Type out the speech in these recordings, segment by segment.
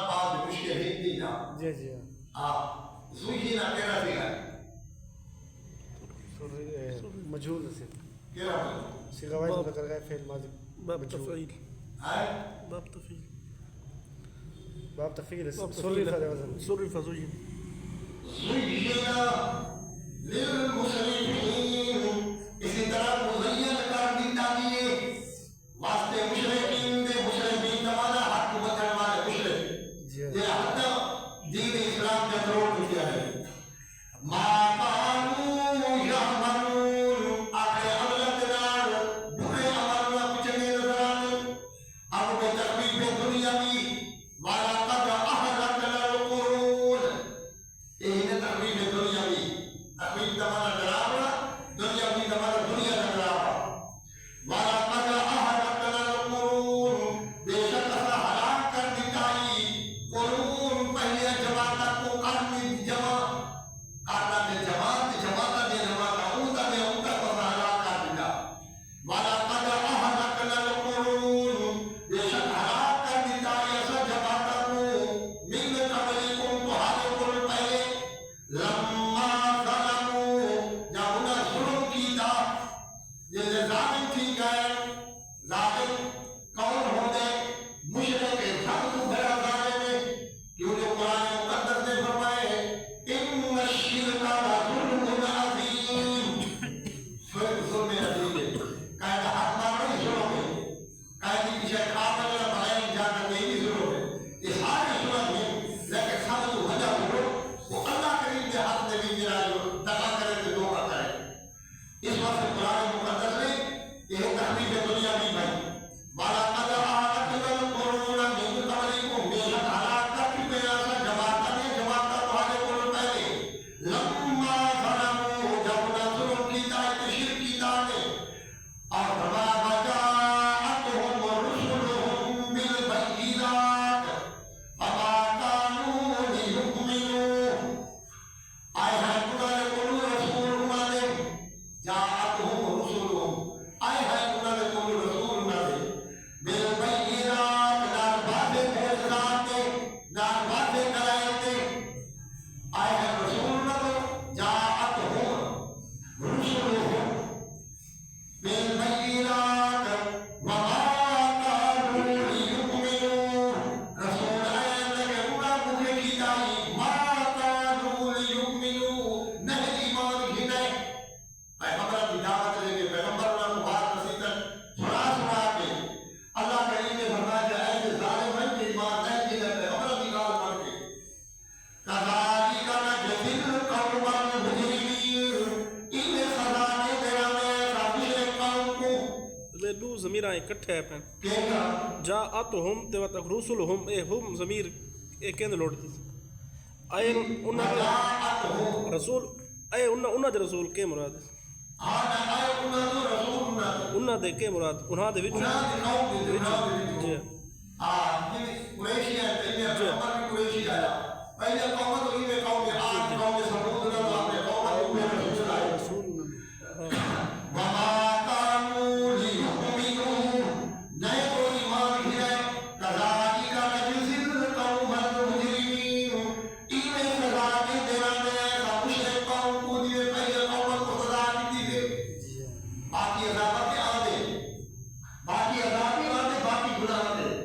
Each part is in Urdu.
بعد مشکل ہندی نا جی جی آپ زوجی نا کیرا فیگا مجهول سے کیرا فیگا صيغه واحد مذكر غائب فعل ماضي باب تفعيل ہے باب تفعيل باب تفعيل باب صرف تفعيل هذا وزن صرف زوجين زوجینا للمسرفین اسی طرح مزین کر دیتا دیئے واسطے مشرقین دے مشرقین دمانا حق وطن والے مشرق یہ حتی دین اسلام کے تروڑ کیا ہے ما کانو یعملون آخر عملت نار برے عملنا کچھنے نظران اب بے تقریب دنیا بھی والا قد احرقنا القرون یہ تقریب دنیا بھی تقریب دمانا ڈراونا دنیا بھی دمانا دنیا ڈراونا والا قد احرقنا القرون بے شک اصلا حلاک کر دکھائی قرون پہلے جماعت کو قرن جمع قرن دے جماعت جماعت دے جماعت اونتا دے اونتا کو حلاک کر دکھا والا قد احرقنا القرون بے شک حلاک کر دکھائی اصلا جماعت کو من قبلکم تو حالے قرن پہلے لما ظلموا جب انہیں ظلم کی تھا یہ ظالم تھی گئے ظالم کون ہوتے مشرق سب کو بڑا ظالم ہے کیونکہ قرآن مقدس نے فرمائے ان الشرک لظلم عظیم ظلم عظیم ہے قاعدہ حق ماننا ہی ظلم ہے قاعدہ پیچھے کھا کرنا بغیر اجازت نہیں بھی ظلم ہے یہ سارے ظلم ہے لیکن سب کو وجہ ظلم وہ اللہ کریم کے حق میں بھی میرا جو دفع کرے تو دعا کرے اس وقت قرآن مقدس نے یہ تحریف دنیا بھی بھائی بالا قد احرقنا القرون من قبلکم بے شک ہلاک کر چکے ایسا جماعت تمہارے قرون پہلے لما ظلموا جب انہیں ظلم کیتا ہے شرک کیتا ہے اور فرمایا وجاءتهم رسلهم بالبينات فما كانوا ليؤمنوا آئے ہیں انہوں نے کلو رسول انہوں نے جاءتهم رسولهم آئے ہیں انہوں نے کلو رسول انہوں نے بالبینات نال واضح معجزات دے نال واضح دلائل دے آئے ہیں رسول انہوں نے جاءتهم رسولهم بالبینات وما كانوا ليؤمنوا رسول آئے لگے انہوں نے کی دائی ما كانوا ليؤمنوا نہیں ایمان کی نہیں پیغمبر کی دعوت لے کے پیغمبر نے بات نصیحت سنا کے اللہ کریم نے فرمایا کہ ایسے ظالم ہیں کہ ایمان نہیں کی نہیں پیغمبر کی گال مان کے کذالک نجزی القوم المجرمین انہیں سزا نہیں دینا میں ایسا مشرک قوم کو یہ دو ضمیریں اکٹھے ہیں پہن کہنا جاءتهم تے وقت رسولهم اے ہم ضمیر اے کہندے لوٹ دی آئے انہاں جاءتهم رسول اے انہاں دے رسول کے مراد آنا آئے انہوں نے رسول انہوں نے انہاں دے کے مراد انہاں دے وچ انہوں نے قوم دے انہوں نے جی یہ قریشی ہے پہلے پیغمبر بھی قریشی آیا پہلے قوم تو ہی میں قوم عاد قوم سمود نے اپنے قوم میں رسول آئے وما كانوا ليؤمنوا نئے کو ایمان ہی ہے كذلك نجزي القوم المجرمين انہیں سزا نہیں دینا میں ایسا مشرک قوم کو دیئے پہلے قوم کو سزا نہیں دی گئی باقی عذابت آدھے باقی عذابی آدھے باقی گناہ آدھے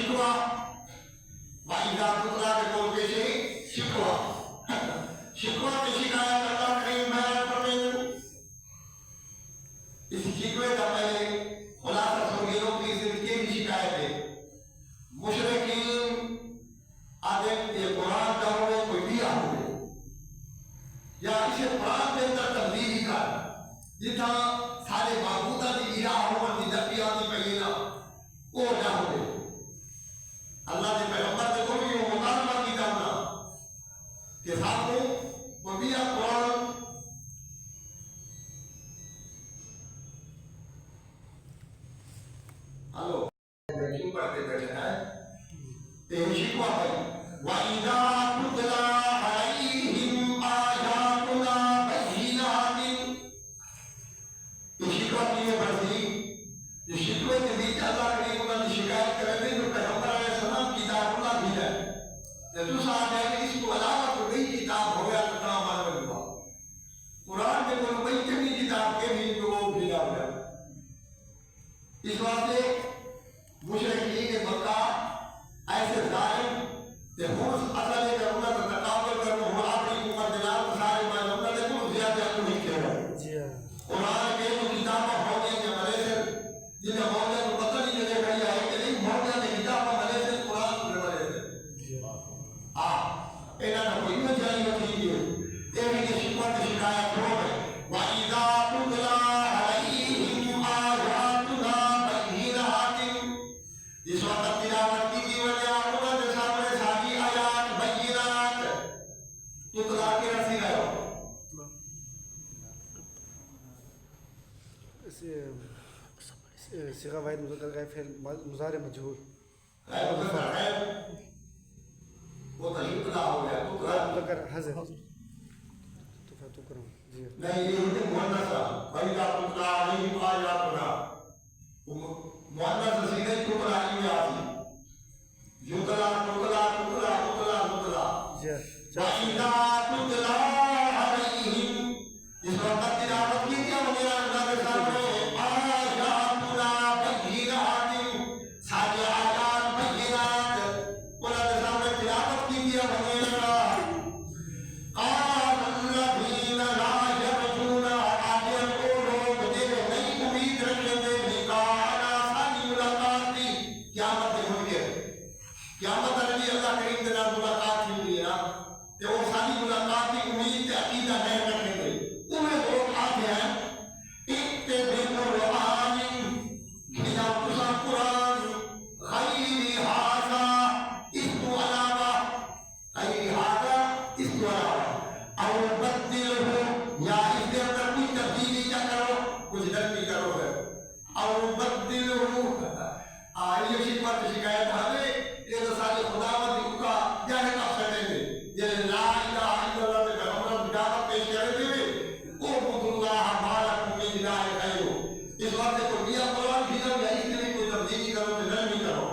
شکوا وَإِذَا تُتْلَى بِقَوْلِ پیشے شکوا شکوا کی شکایت اللہ کریم بیان فرمائیں اس شکوے کا پہلے خلاصہ سنگیروں کی زندگی کی شکایت ہے مشرکین آدم یہ قرآن کا ہوئے کوئی دیا ہوئے یا اسے قرآن کے اندر تبدیلی کر جتنا سارے معبودہ دی الہ ہوئے دی دفعیہ دی پہینا وہ نہ ہوئے اللہ نے پیغمبر نے کوئی یہ مطالبہ کی جانا کہ ساتھوں وہ دیا قرآن ہلو کیوں پڑھتے بیٹھے ہیں تیری شکوا بھائی وَإِذَا تُتْلَى عَلَيْهِمْ آيَاتُنَا بَيِّنَاتٍ یہ شکوا کیے بڑھتی یہ شکوے کے بیچ اللہ کریم انہوں نے شکایت کرے دیں جو پیغمبر علیہ السلام کتاب اللہ بھی ہے تو صاحب ہے کہ اس کو علاوہ تو نئی کتاب ہو گیا تو کام آنے ہوا قرآن میں کوئی بئی کمی کتاب کے بھی جو وہ بھیجا ہوا اس واسطے مشرکین مکہ ایسے ظالم کہ ہوں اصل ہے کہ انہوں نے تقابل کرنا ہوں اپنی عمر دلال سارے معنی انہوں نے کوئی زیادہ نہیں کہہ رہا قرآن کے جو کتابیں ہو گئی کہ ملے سے جنہیں ہو گیا تو پتہ نہیں چلے گئی ہے کہ نہیں ہو گیا کہ کتابیں ملے سے قرآن میں ملے سے اینا نہ کوئی مجھائی ہوتی ہے یہ بھی شکوہ کی شکایت ہو گئے وَإِذَا تُتْلَى عَلَيْهِمْ آيَاتُنَا بَيِّنَاتٍ اس وقت تلاوت کی وجہ انہوں نے سامنے ساری آیات بینات تتلا کے رسی رہے ہو صيغة واحد مذكر غائب فعل مضارع مجهول وہ تشریف نہ ہو گیا مذكر حذف تكرم جی نہیں یہ ہوتے مؤنث فَإِذَا تُتْلَى عَلَيْهِمْ آيَاتُنَا مؤنث سیدھے تتلا ہی میں آتی یتلا تتلا تتلا تتلا تتلا وَإِذَا تُتْلَى عَلَيْهِمْ اس وقت تلاوت کی کیا وغیرہ اللہ کے سامنے آیاتنا بینات ساری آیات بینات اللہ کے سامنے تلاوت کی کیا وغیرہ قال الذین لا یرجون آجر کو لوگ جنہیں نئی امید رکھنے دے لقاءنا ثانی ملاقاتی قیامت دے ہوئی ہے قیامت علی اللہ کریم دے نام ملاقات ہوئی ہے نا کہ وہ ثانی ملاقات کی امید عقیدہ نہیں رکھیں گے انہیں لوگ آتے ہیں اتبع قرآن بنا قصہ قرآن غیر حاضا اس کو علاوہ غیر حاضا اس کو علاوہ او بدل ہو یا اس کے اندر کوئی تبدیلی نہ کرو کچھ غلطی کرو ہے او بدل ہو یہ شکوہ کی شکایت ہمیں یہ تو سارے خداوت کا جانے کا سٹے میں یہ لا الہ الا اللہ کے پیغمبر کی دعوت پیش کرے تھے اعبدوا اللہ ما لکم من الہ غیرہ اس وقت کو دیا قرآن بھی یا اس کے لیے کوئی تبدیلی کرو تو نرمی کرو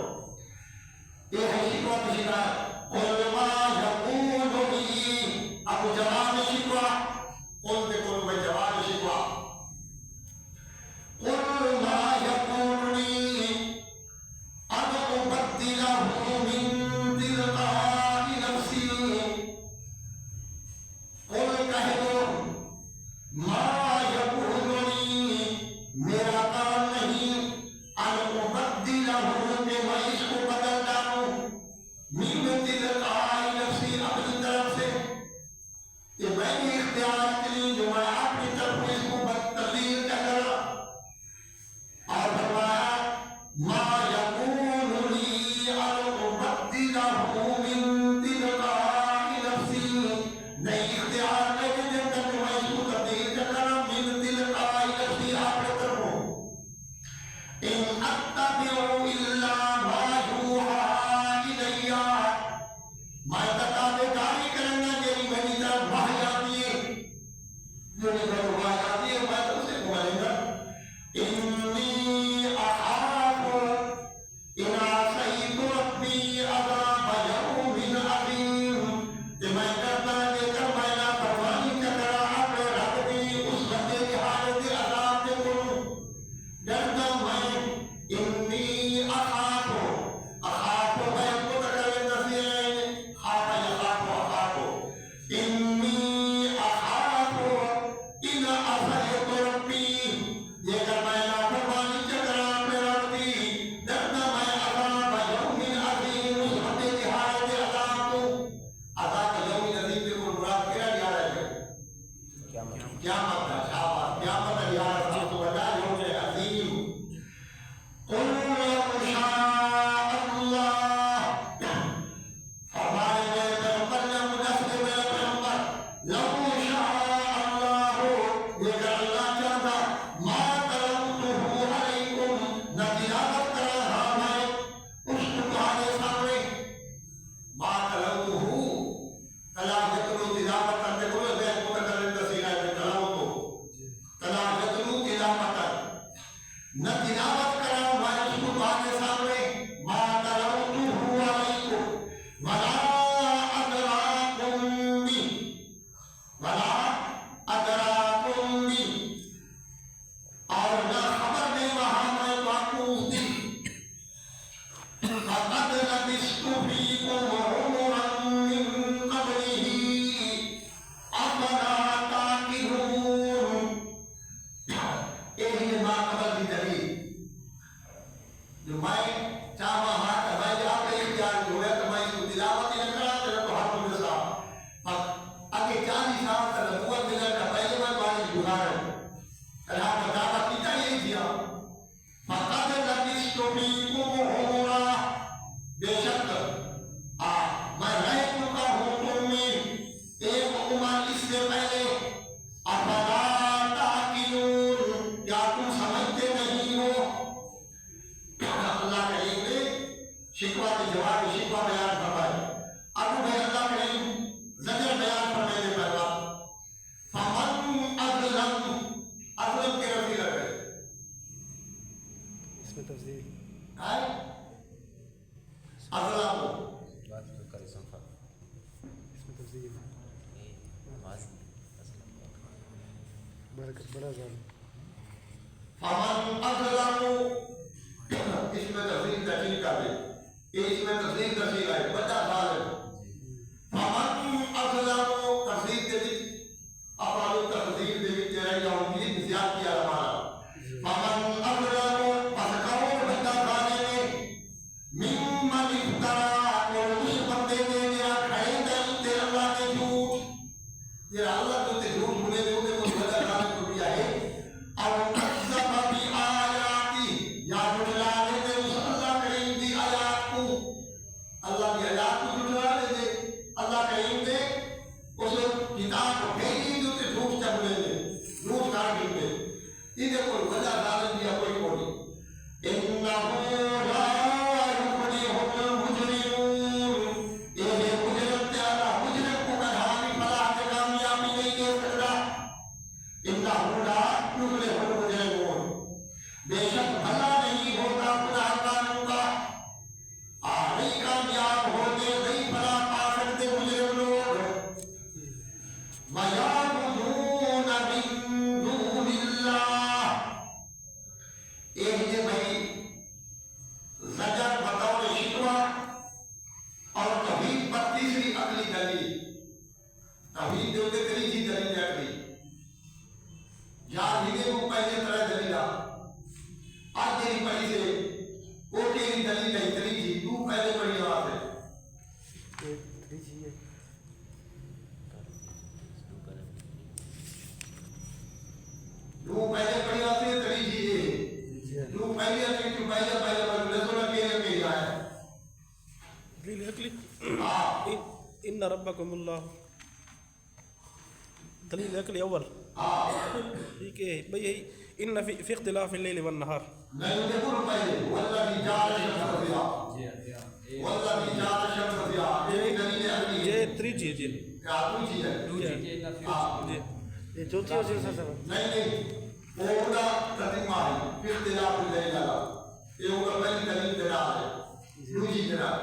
یہ ہے شکوہ کی شکایت قل ما یقول بی اب جواب شکوہ قل پہ قل میں جواب شکوہ قل ما یقول لی ان ابدلہ من تلقاء نفسی قل کہہ دو ما یقول لی میرا کام نہیں ان ابدلہ کہ میں اس کو بدل ڈالوں من تو میں متکلم نصیحت خاف یخاف اخاف انی اخاف ان عصیت ربی یہ اگر میں نافرمانی چکرا میں رکھتی ڈرنا میں عذاب یوم عظیم اس وقت نہایت عذاب کو عذاب یوم عظیم کو مراد کیا جا رہا ہے قیامت کا شاباش قیامت ہے یا رب تو بتا یوم عظیم قل لو شاء اللہ فرمائے میرے پیغمبر نے مدثر میرے پیغمبر لو شاء اللہ یہ اگر اللہ چاہتا ما تلوتہ علیکم نہ تلاوت کر رہا میں اس کو تمہارے سامنے ما تلوتہ تلاوت کرو تلاوت کرتے کرو بے متکلم نصیحت ہے تلاوت تلاوت کرو تلاوت نہ تلاوت کرا میں اس کو تمہارے سامنے ما تلوتہ علیکم ولا ادراکم بی ولا ادراکم بی اور نہ خبر دے وہاں میں واقوف دی فقد لبثت فیکم عمرا من قبلہ افلا تعقلون یہ ماں قبل کی دلیل جو میں چاہا ہاں کہ میں جہاں پہ اختیار جو ہے تو میں اس کو تلاوت ہی نہ کرا تیرے تو حق میں صاحب آگے 40 سال کا نبوت ملنے کا پہلے میں بارش گزار ہے اللہ کا دعویٰ کیتا یہی کیا فقد لبثت فیکم عمرا بے شک میں رہ چکا ہوں تم میں ایک عمر اس سے پہلے افلا تعقلون کیا تم سمجھتے نہیں ہو اللہ کریم نے شکوہ کے جواب شکوہ بیان فرمائے اب میں اللہ کریم زجر بیان فرمائے پہلا فمن اظلم کے رفیع لگے اس میں تفضیل اظلم اس میں تفضیل بڑا ظالم فمن اظلم اس میں تفضیل تشریح کر دے اس میں تفضیل تشریح ہے بڑا ظالم فمن اظلم تفضیل دے دی افعال تفضیل دے دی تیرے یوم زیاد کیا ہمارا فمن اظلم پس کون بندہ ظالم ممن افترا اور اس بندے نے میرا کھڑے دل تیرے اللہ نے جھوٹ یہ اللہ تو تے جھوٹ بنے دے ہوتے کو بڑا ظالم کو دیا ہے اور کذب بآیاتی یا جھٹلانے دے اس اللہ کریم دی آیات کو اللہ کی آیات کو جھٹلانے دے اللہ کریم دے اس کتاب کو بھیجی جو تے جھوٹ چبلے دے جھوٹ کار دے یہ دیکھو وجہ ظالم دیا کوئی کوئی انہو لا یفلح المجرمون یہ مجرم تیارا مجرم کو کدھانی فلاح کے کامیابی نہیں دے سکتا انہو لا یفلح المجرمون بے شک بھلا نہیں ہوتا گناہگاروں کا نہیں کامیاب ہوتے نہیں بھلا پا سکتے مجرم لوگ وَيَعْبُدُونَ مِن دُونِ اللَّهِ ایک یہ بھائی زجر بطور شکوہ اور توحید پر تیسری عقلی دلیل توحید جو کہ تیسری دلیل عقلی یاد ہی کو پہلے طرح دلیل آج تیری پڑھی سے وہ تیری دلیل نہیں تیری تو پہلے پڑھی آواز ہے تو پہلے پڑھی آتی ہے تیری جی تو پہلے آتی تو پہلے پڑھی لسونا کہنے میں جائے دلیل عقلی ان ربکم اللہ دلیل عقلی اول ٹھیک ہے بھئی ان فی اختلاف اللیل والنہار میں نے دیکھو پہلے والذی جعل الشمس ضیاء والذی جعل الشمس ضیاء یہ دلیل عقلی یہ تریجی جی کیا کوئی چیز ہے جی یہ چوتھی اور چوتھا سبب نہیں وہ ہوگا تتیمہ ہے پھر اختلاف اللیل یہ ہوگا پہلی دلیل دلال ہے دوسری دلال